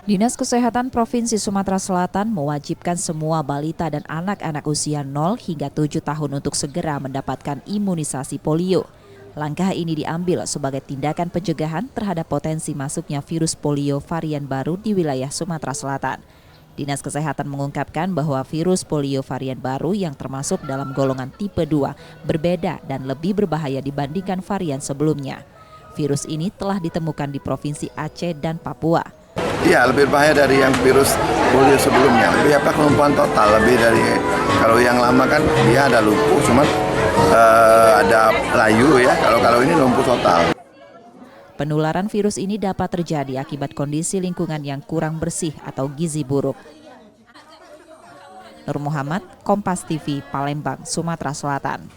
Dinas Kesehatan Provinsi Sumatera Selatan mewajibkan semua balita dan anak-anak usia 0 hingga 7 tahun untuk segera mendapatkan imunisasi polio. Langkah ini diambil sebagai tindakan pencegahan terhadap potensi masuknya virus polio varian baru di wilayah Sumatera Selatan. Dinas Kesehatan mengungkapkan bahwa virus polio varian baru yang termasuk dalam golongan tipe 2 berbeda dan lebih berbahaya dibandingkan varian sebelumnya. Virus ini telah ditemukan di Provinsi Aceh dan Papua. Iya, lebih bahaya dari yang virus polio sebelumnya. Lebih kelumpuhan total, lebih dari kalau yang lama kan dia ada lumpuh, cuman ada layu ya. Kalau ini lumpuh total. Penularan virus ini dapat terjadi akibat kondisi lingkungan yang kurang bersih atau gizi buruk. Nur Muhammad, Kompas TV, Palembang, Sumatera Selatan.